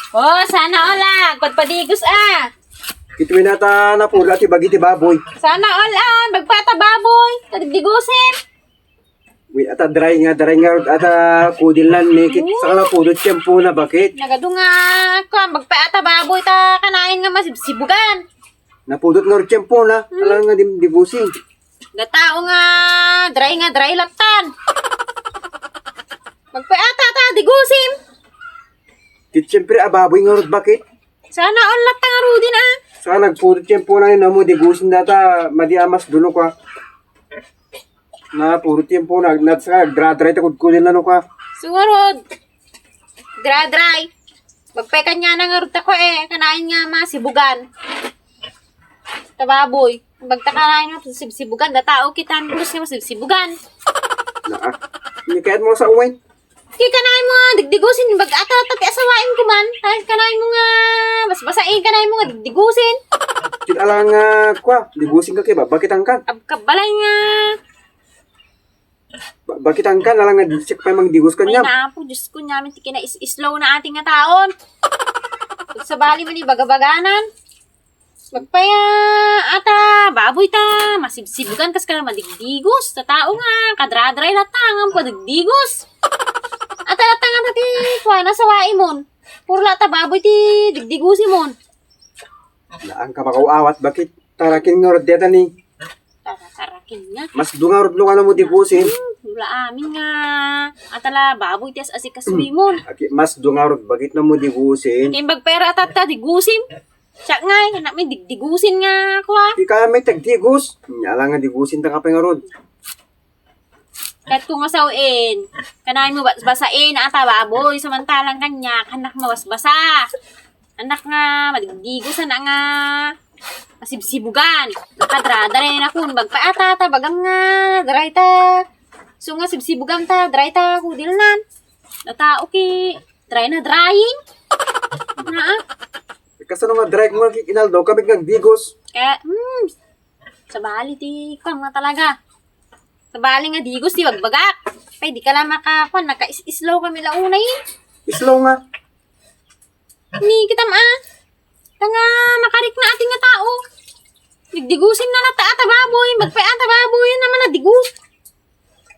Oh, sana ola. Pagpadigos Kituin nata na pula ti bagi ti baboy. Sana ola. Magpata baboy. Tadigdigusin. Wi ata dry nga ata kudilan ni kit sa na pudot tiyempo na bakit. Nagado nga ko. Magpata baboy ta kanain nga masibsibugan. Napudot nga tiyempo na. Alam nga dibusing. Gatao nga. Dry latan. Magpata ta digusim. Kit siyempre baboy nga rod bakit. Sana ola ta nga rudin Sa nagpudot tiyempo na yun mo digusin data madiamas dulo ka. Na pudot tiyempo na sa dry ta kudkudin na no ka. Sungurod. Dry. Magpekan niya na nga ruta ko kanain nga masibugan. Tababoy. Magtakanain nga sibsibugan. Datao kita nus nga masibsibugan. Naa. Hindi kahit mo sa uwin. Kaya kanain mo nga digdigusin. Bag-ata tati asawain ko man. Kahit kanain mo nga basbasain kanain mo nga digdigusin. Kinalang nga kwa, digusin ka kiba. Bakit ang kan? Kabalay nga. Bakit ang kan? Alang nga disik pa mang digus ka Ay niya. na po. Diyos ko namin. Tiki na is-slow na ating nga taon. Pag sa bali man bagabaganan. Magpaya ata baboy ta. Masibsibugan kas ka na madigdigos. Sa tao nga. Kadradray latangang padigdigos. Ata latangan tati. Kuha na sawain mon. Puro lata baboy ti digdigusi mon. Laan ka makauawat. Bakit tarakin nga rod deta ni? Tarakin nga. Mas dungarod lo ka na mo digusin. Wala amin nga. Atala baboy ti as asikasuwi mon. Mas dungarod. Bakit na mo digusin? Kaya bagpera atata digusim. Siya nga, anak may digdigusin nga ako Di ka may tagdigus. Alang nga digusin ta ka pa nga rod. Kahit kung asawin, kanahin mo basain na ata baboy, samantalang kanya, anak mo basbasa. Anak nga, madigdigusan na nga, masibsibugan. Nakadrada rin ako, bagpaata ta, bagam nga, dry ta. So nga, sibsibugan ta, dry ta, kudilnan. Nata, okay, dry na drying. Kasi nga dry ko nga kinaldo kami nga digos. Kaya, sa bali, ti, kam nga talaga. Sa bali nga, digos, ti, bagbagak. Kaya di ka lang makakuan, naka-slow kami launay. Slow nga. Ni kitam Tanga makarik na ating nga tao. Digdigusin na nata ata baboy, magpayata baboy naman na digus.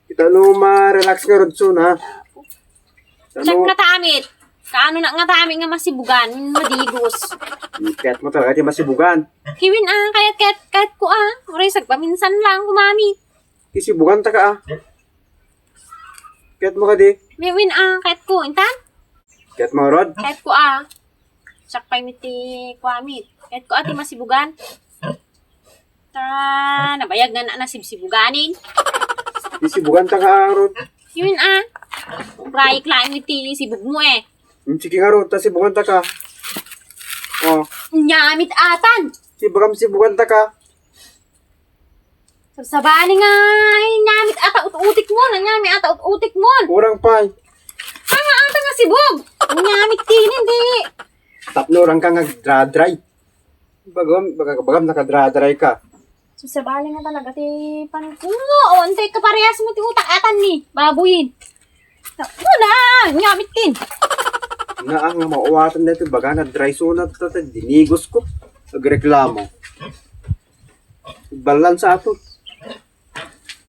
Kita no ma-relax nga rod soon ha. Check na tamit. Kaano na nga tamit nga masibugan, madigos. Kahit mo talaga di masibugan. Kiwin kahit ko Oray sagpaminsan lang kumami. Isibugan ta ka Kahit mo ka di. Miwin kahit ko intan. Kahit mo rod. Kahit ko sakpay miti kwamit. Kahit ko ati masibugan. Nabayag nga na nasibsibuganin. Isibugan ta ka rod. Kiwin Brayik lang miti sibug mo Sige nga rod. Sibugan ta ka. Oh. Nyamit atan. Sibugan ta ka. Sabali nga, nyamit ata utik mo. Nyamit ata utik mo. Kurang pa. Nga ata nga sibog. Nyamit din, hindi. Tapno orang ka nga dry. Bagam naka-dry ka. Sabali nga talaga, ti pankulo. Antay ka parehas mo, ti utak atan ni. Babuyin. Wala, nyamit din. Na ang mauwatan na ito. Baga na dry sunat. Dinigos ko. Nagreklamo. Balan sa ato.